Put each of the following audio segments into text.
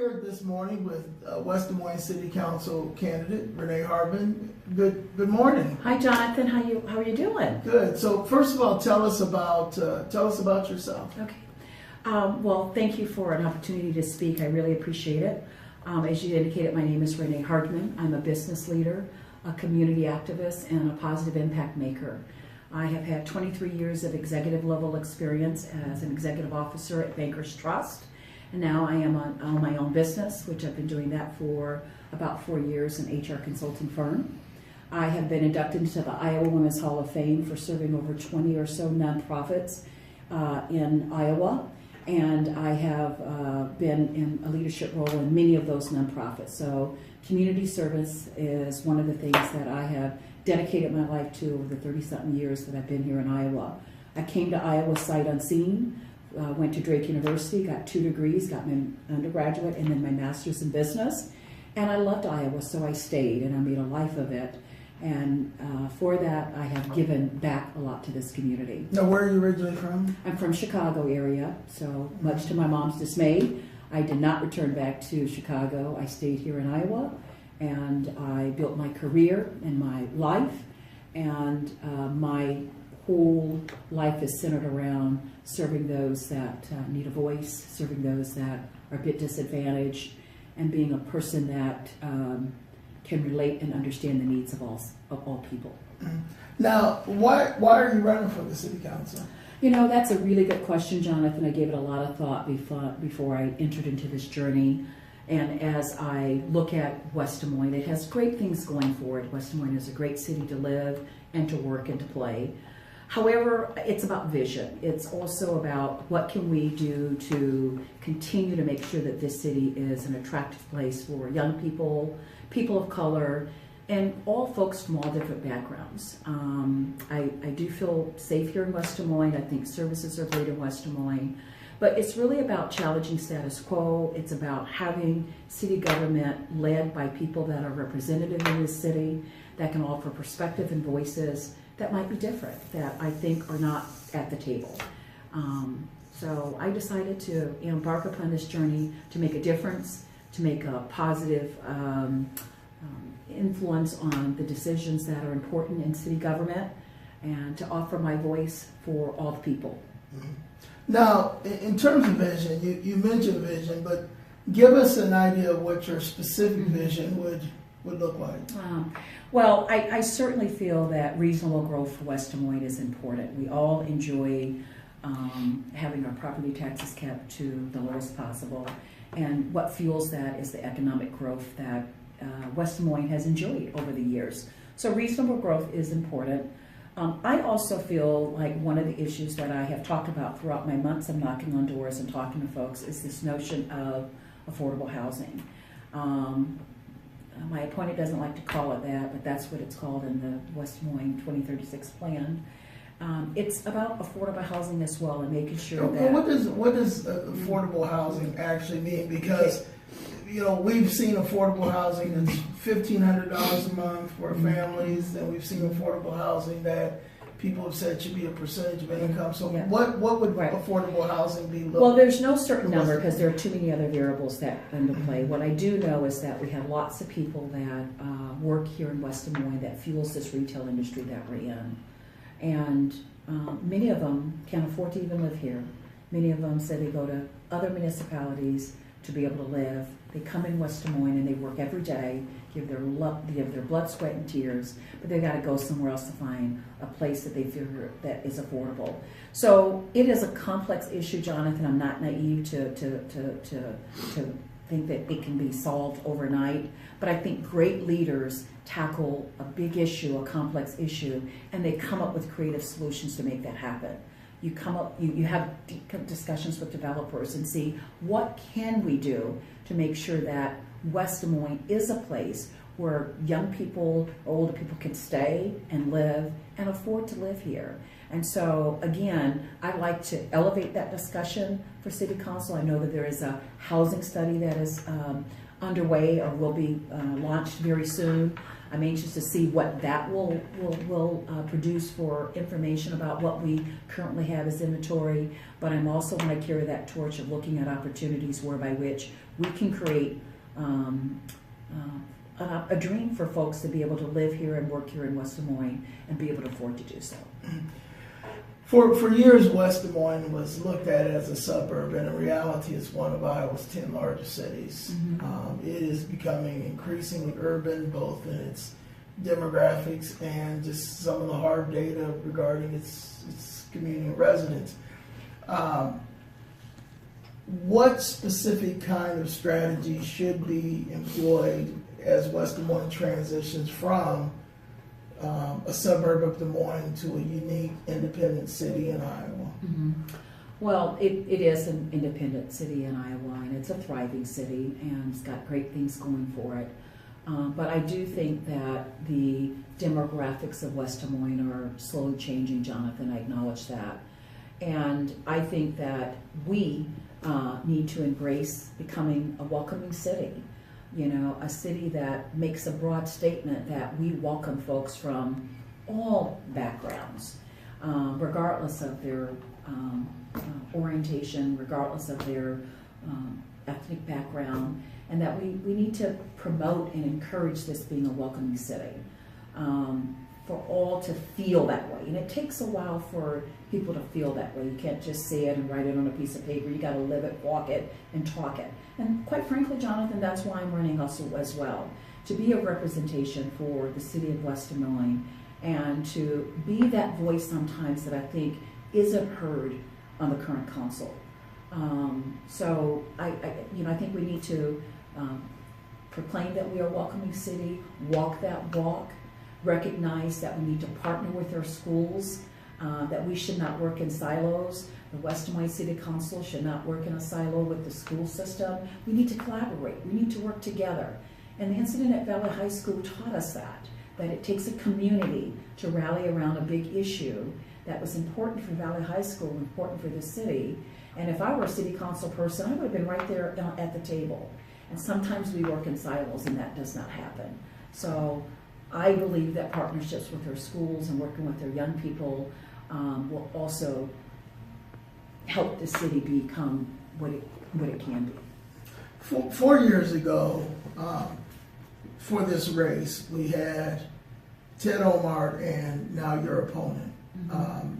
here this morning with West Des Moines City Council candidate Renee Hardman. Good morning. Hi, Jonathan. How are you doing? Good. So first of all, tell us about yourself. Okay. Well, thank you for an opportunity to speak. I really appreciate it. As you indicated, my name is Renee Hardman. I'm a business leader, a community activist, and a positive impact maker. I have had 23 years of executive level experience as an executive officer at Bankers Trust. And now I am on my own business, which I've been doing that for about 4 years, an HR consulting firm. I have been inducted into the Iowa Women's Hall of Fame for serving over 20 or so nonprofits in Iowa. And I have been in a leadership role in many of those nonprofits. So community service is one of the things that I have dedicated my life to over the 30-something years that I've been here in Iowa. I came to Iowa sight unseen. Went to Drake University, got 2 degrees, got my undergraduate and then my master's in business. And I loved Iowa, so I stayed and I made a life of it. And for that, I have given back a lot to this community. Now, where are you originally from? I'm from Chicago area, so much to my mom's dismay, I did not return back to Chicago. I stayed here in Iowa, and I built my career and my life, and my whole life is centered around serving those that need a voice, serving those that are a bit disadvantaged, and being a person that can relate and understand the needs of all people. Now, why are you running for the city council? You know, that's a really good question, Jonathan. I gave it a lot of thought before I entered into this journey. And as I look at West Des Moines, it has great things going for it. West Des Moines is a great city to live and to work and to play. However, it's about vision. It's also about what can we do to continue to make sure that this city is an attractive place for young people, people of color, and all folks from all different backgrounds. I do feel safe here in West Des Moines. I think services are great in West Des Moines. But it's really about challenging status quo. It's about having city government led by people that are representative in this city, that can offer perspective and voices that might be different, that I think are not at the table. So I decided to embark upon this journey to make a difference, to make a positive influence on the decisions that are important in city government, and to offer my voice for all the people. Now, in terms of vision, you mentioned vision, but give us an idea of what your specific vision would look like. Well, I certainly feel that reasonable growth for West Des Moines is important. We all enjoy having our property taxes kept to the lowest possible, and what fuels that is the economic growth that West Des Moines has enjoyed over the years. So reasonable growth is important. I also feel like one of the issues that I have talked about throughout my months of knocking on doors and talking to folks is this notion of affordable housing. My opponent doesn't like to call it that, but that's what it's called in the West Des Moines 2036 plan. It's about affordable housing as well, and making sure that... What does affordable housing actually mean? Because we've seen affordable housing that's $1,500 a month for families, and we've seen affordable housing that people have said should be a percentage of income. So what would affordable housing be? Well, there's no certain number because there are too many other variables that come into play. What I do know is that we have lots of people that work here in West Des Moines that fuels this retail industry that we're in. And many of them can't afford to even live here. Many of them say they go to other municipalities to be able to live. They come in West Des Moines and they work every day, give their blood, sweat, and tears, but they got to go somewhere else to find a place that they feel that is affordable. So it is a complex issue, Jonathan. I'm not naive to think that it can be solved overnight, but I think great leaders tackle a big issue, a complex issue, and they come up with creative solutions to make that happen. You have deep discussions with developers and see what can we do to make sure that West Des Moines is a place where young people, older people can stay and live and afford to live here. And so, again, I like to elevate that discussion for City Council. I know that there is a housing study that is underway or will be launched very soon. I'm anxious to see what that will produce for information about what we currently have as inventory. But I'm also want to carry that torch of looking at opportunities whereby which we can create a dream for folks to be able to live here and work here in West Des Moines and be able to afford to do so. For years, West Des Moines was looked at as a suburb, and in reality, it's one of Iowa's 10 largest cities. It is becoming increasingly urban, both in its demographics and just some of the hard data regarding its community and residents. What specific kind of strategy should be employed as West Des Moines transitions from a suburb of Des Moines to a unique independent city in Iowa? Well, it is an independent city in Iowa, and it's a thriving city, and it's got great things going for it. But I do think that the demographics of West Des Moines are slowly changing, Jonathan. I acknowledge that. And I think that we need to embrace becoming a welcoming city. You know, a city that makes a broad statement that we welcome folks from all backgrounds, regardless of their orientation, regardless of their ethnic background, and that we need to promote and encourage this being a welcoming city for all to feel that way. And it takes a while for people to feel that way. You can't just say it and write it on a piece of paper. You got to live it, walk it, and talk it. And quite frankly, Jonathan, that's why I'm running also as well, to be a representation for the city of West Des Moines and to be that voice sometimes that I think isn't heard on the current council. So I think we need to proclaim that we are a welcoming city, walk that walk, recognize that we need to partner with our schools, that we should not work in silos. The West Des Moines City Council should not work in a silo with the school system. We need to collaborate. We need to work together. And the incident at Valley High School taught us that it takes a community to rally around a big issue that was important for Valley High School, important for the city. And if I were a city council person, I would have been right there at the table. And sometimes we work in silos, and that does not happen. So I believe that partnerships with our schools and working with our young people will also help the city become what it can be. 4 years ago, for this race, we had Ted Omar and now your opponent,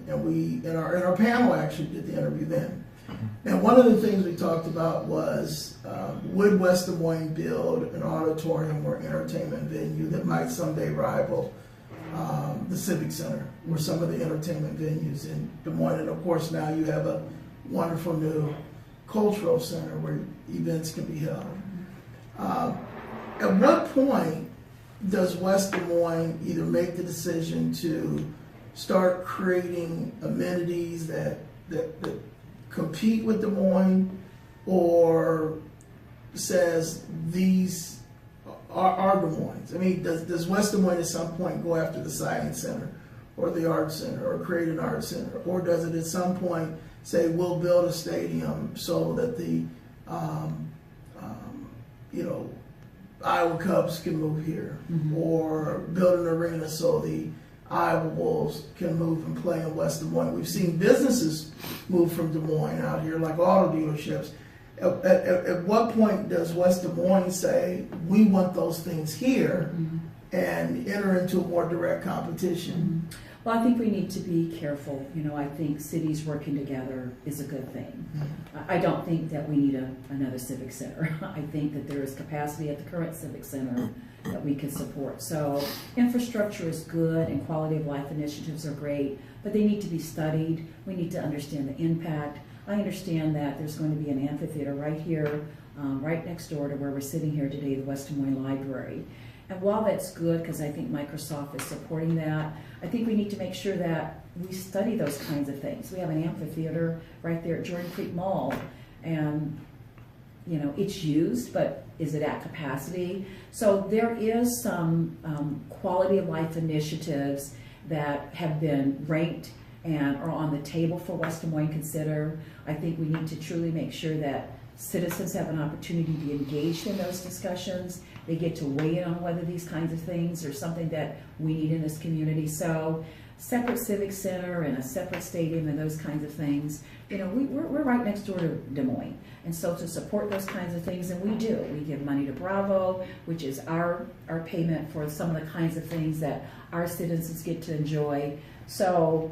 and we in our panel actually did the interview then. And one of the things we talked about was would West Des Moines build an auditorium or entertainment venue that might someday rival the Civic Center or some of the entertainment venues in Des Moines. And of course now you have a wonderful new cultural center where events can be held. At what point does West Des Moines either make the decision to start creating amenities that compete with Des Moines, or says these are Des Moines? I mean, does West Des Moines at some point go after the Science Center or the Art Center or create an art center? Or does it at some point say we'll build a stadium so that the Iowa Cubs can move here, or build an arena so the Iowa Wolves can move and play in West Des Moines? We've seen businesses move from Des Moines out here, like auto dealerships. At what point does West Des Moines say, we want those things here, and enter into a more direct competition? Well, I think we need to be careful. I think cities working together is a good thing. I don't think that we need another civic center. I think that there is capacity at the current civic center that we can support. So infrastructure is good and quality of life initiatives are great, but they need to be studied. We need to understand the impact. I understand that there's going to be an amphitheater right here, right next door to where we're sitting here today, the West Des Moines Library. And while that's good, because I think Microsoft is supporting that, I think we need to make sure that we study those kinds of things. We have an amphitheater right there at Jordan Creek Mall, and it's used, but is it at capacity? So there is some quality of life initiatives that have been ranked and are on the table for West Des Moines consider. I think we need to truly make sure that Citizens have an opportunity to be engaged in those discussions. They get to weigh in on whether these kinds of things are something that we need in this community. So separate civic center and a separate stadium and those kinds of things, you know, we're right next door to Des Moines. And so to support those kinds of things, and we do, we give money to Bravo, which is our payment for some of the kinds of things that our citizens get to enjoy. So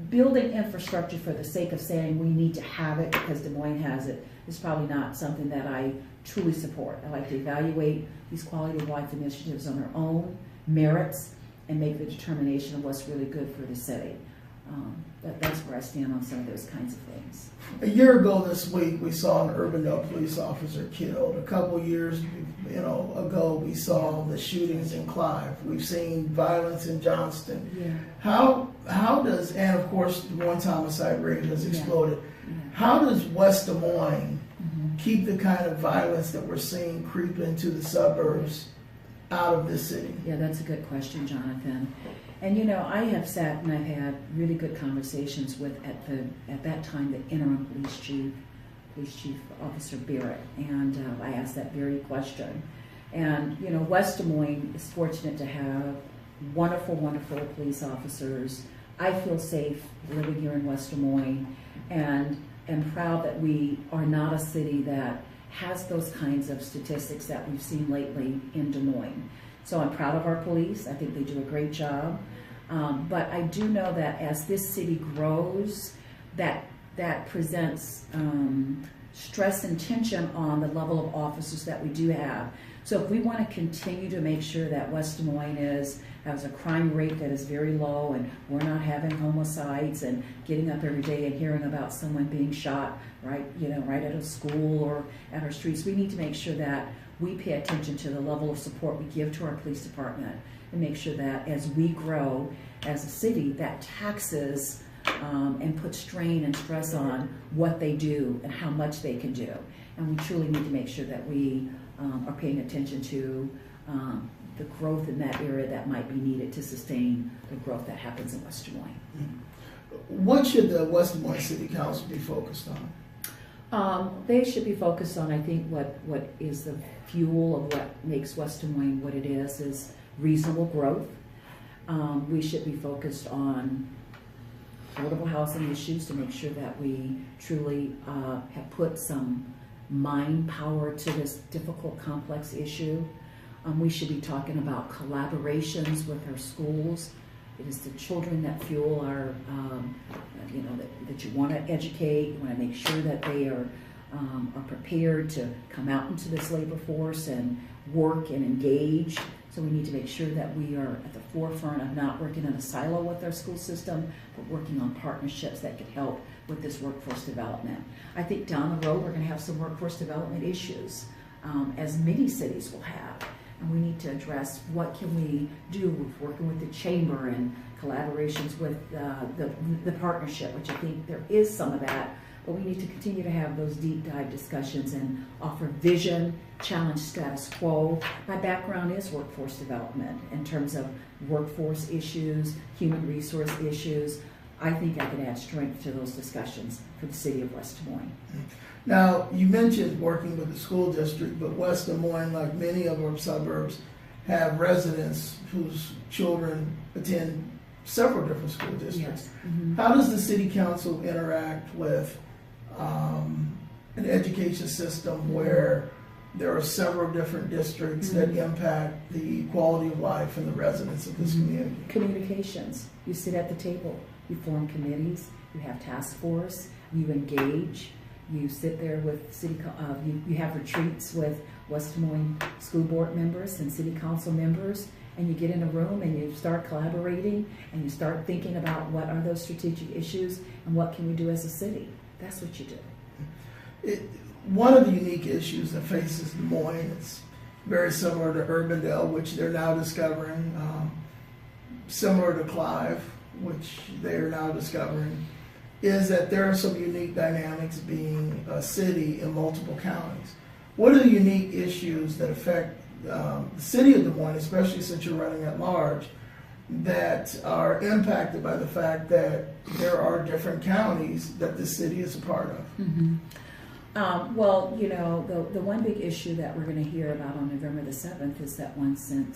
building infrastructure for the sake of saying we need to have it because Des Moines has it is probably not something that I truly support. I like to evaluate these quality of life initiatives on their own merits and make the determination of what's really good for the city. That's where I stand on some of those kinds of things. A year ago this week, we saw an Urbandale police officer killed. A couple years, ago, we saw the shootings in Clive. We've seen violence in Johnston. Yeah. How does, and of course, the one homicide rate has exploded. Yeah. How does West Des Moines keep the kind of violence that we're seeing creep into the suburbs out of this city? Yeah, that's a good question, Jonathan. And I have sat and I've had really good conversations with at that time the interim police chief Officer Barrett, and I asked that very question. And West Des Moines is fortunate to have wonderful, wonderful police officers. I feel safe living here in West Des Moines, and am proud that we are not a city that has those kinds of statistics that we've seen lately in Des Moines. So I'm proud of our police. I think they do a great job. But I do know that as this city grows, that presents stress and tension on the level of officers that we do have. So if we want to continue to make sure that West Des Moines has a crime rate that is very low, and we're not having homicides and getting up every day and hearing about someone being shot right at a school or at our streets, we need to make sure that we pay attention to the level of support we give to our police department and make sure that as we grow as a city, that taxes and put strain and stress on what they do and how much they can do. And we truly need to make sure that we are paying attention to the growth in that area that might be needed to sustain the growth that happens in West Des Moines. What should the West Des Moines City Council be focused on? They should be focused on, I think, what is the fuel of what makes West Des Moines what it is reasonable growth. We should be focused on affordable housing issues to make sure that we truly have put some mind power to this difficult, complex issue. We should be talking about collaborations with our schools. It is the children that fuel our, that you want to educate. You want to make sure that they are prepared to come out into this labor force and work and engage. So we need to make sure that we are at the forefront of not working in a silo with our school system, but working on partnerships that could help with this workforce development. I think down the road we're going to have some workforce development issues, as many cities will have. And we need to address what can we do with working with the chamber and collaborations with the partnership, which I think there is some of that, but we need to continue to have those deep dive discussions and offer vision, challenge status quo. My background is workforce development in terms of workforce issues, human resource issues. I think I can add strength to those discussions for the city of West Des Moines. Now, you mentioned working with the school district, but West Des Moines, like many of our suburbs, have residents whose children attend several different school districts. Yes. Mm-hmm. How does the city council interact with an education system where there are several different districts that impact the quality of life and the residents of this community? Communications. You sit at the table. You form committees. You have task force. You engage. You sit there with you have retreats with West Des Moines school board members and city council members, and you get in a room and you start collaborating and you start thinking about what are those strategic issues and what can we do as a city. That's what you do. One of the unique issues that faces Des Moines, it's very similar to Urbandale, which they're now discovering, similar to Clive, which they are now discovering, is that there are some unique dynamics being a city in multiple counties. What are the unique issues that affect the city of Des Moines, especially since you're running at large, that are impacted by the fact that there are different counties that the city is a part of? Mm-hmm. Well, you know, the one big issue that we're going to hear about on November the 7th is that 1 cent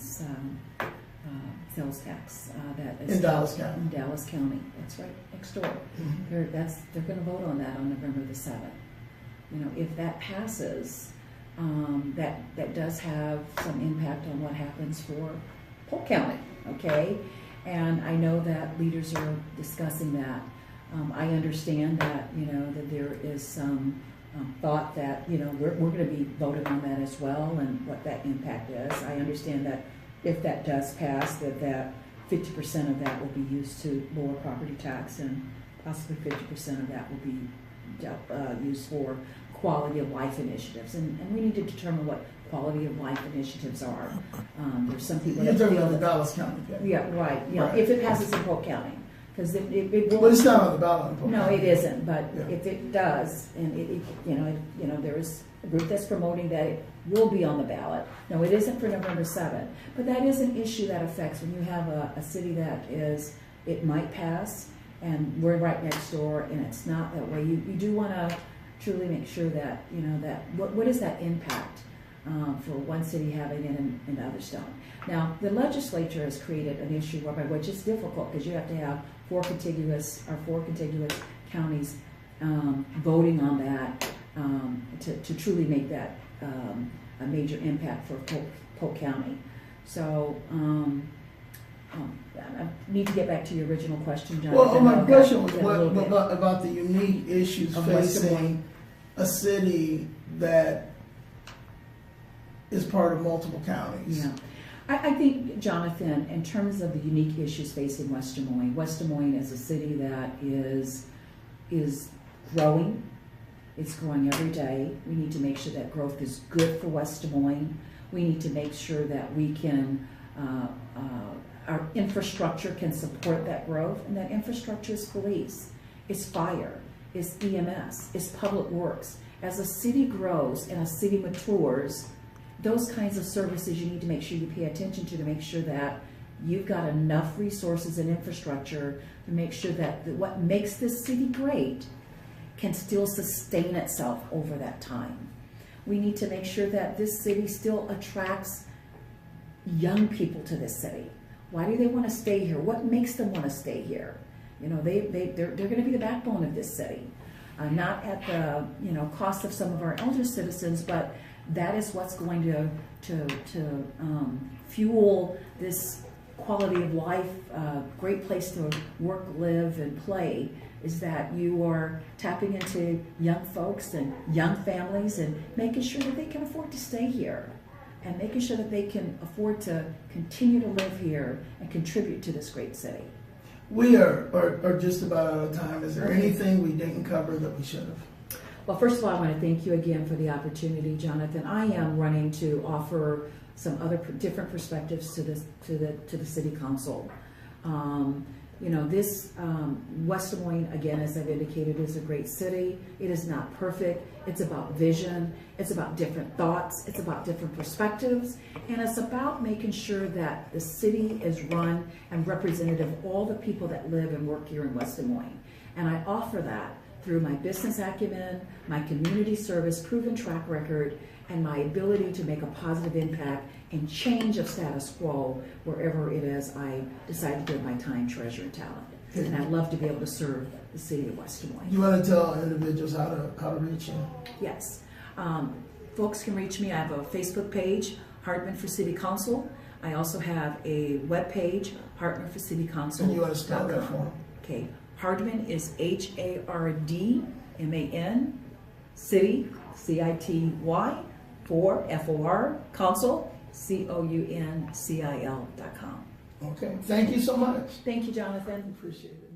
sales tax that is In Dallas County. In Dallas County, that's right, next door. Mhm. They're going to vote on that on November the 7th. You know, if that passes, that does have some impact on what happens for Polk County, okay? And I know that leaders are discussing that. I understand that, you know, that there is some thought that, you know, we're going to be voting on that as well and what that impact is. I understand that if that does pass, that 50% of that will be used to lower property tax and possibly 50% of that will be used for quality of life initiatives. And we need to determine what quality of life initiatives are. There's some people You're that talking feel about the that, Dallas County. Okay? yeah, right, yeah, Right. if it passes in Polk County. Because it will. But it's not on the ballot in Polk No, County. it isn't, but Yeah. if it does, and you know, there is a group that's promoting that it will be on the ballot. No, it isn't for November 7th, but that is an issue that affects when you have a city that is, it might pass, and we're right next door, and it's not that way. You do want to truly make sure that, you know, that, what is that impact for one city having it and the others don't. Now, the legislature has created an issue whereby, which is difficult because you have to have four contiguous counties voting on that to truly make that a major impact for Polk County. So I need to get back to your original question, John. Well, my question was what about the unique issues Of West Des Moines. facing a city that is part of multiple counties. Yeah. I think, Jonathan, in terms of the unique issues facing West Des Moines is a city that is growing. It's growing every day. We need to make sure that growth is good for West Des Moines. We need to make sure that we can, our infrastructure can support that growth, and that infrastructure is police, it's fire, it's EMS, it's public works. As a city grows and a city matures, those kinds of services you need to make sure you pay attention to make sure that you've got enough resources and infrastructure to make sure that what makes this city great can still sustain itself over that time. We need to make sure that this city still attracts young people to this city. Why do they want to stay here? What makes them want to stay here? You know, they're going to be the backbone of this city. Not at the, you know, cost of some of our elder citizens, but that is what's going to fuel this quality of life, great place to work, live, and play, is that you are tapping into young folks and young families and making sure that they can afford to stay here and making sure that they can afford to continue to live here and contribute to this great city. We are just about out of time. Is there anything we didn't cover that we should have? Well, first of all, I want to thank you again for the opportunity, Jonathan. I am running to offer some other different perspectives to the City Council. You know, this West Des Moines, again, as I've indicated, is a great city. It is not perfect. It's about vision. It's about different thoughts. It's about different perspectives. And it's about making sure that the city is run and representative of all the people that live and work here in West Des Moines. And I offer that through my business acumen, my community service, proven track record, and my ability to make a positive impact and change of status quo wherever it is I decide to give my time, treasure, and talent. And I'd love to be able to serve the city of West Des Moines. You want to tell individuals how to reach you? Yes. Folks can reach me. I have a Facebook page, Hardman for City Council. I also have a web page, Hardman for City Council. And you want to spell that for them? Okay. Hardman is Hardman, City, CITY, for FOR, Council, COUNCIL.com. Okay. Thank you so much. Thank you, Jonathan. Appreciate it.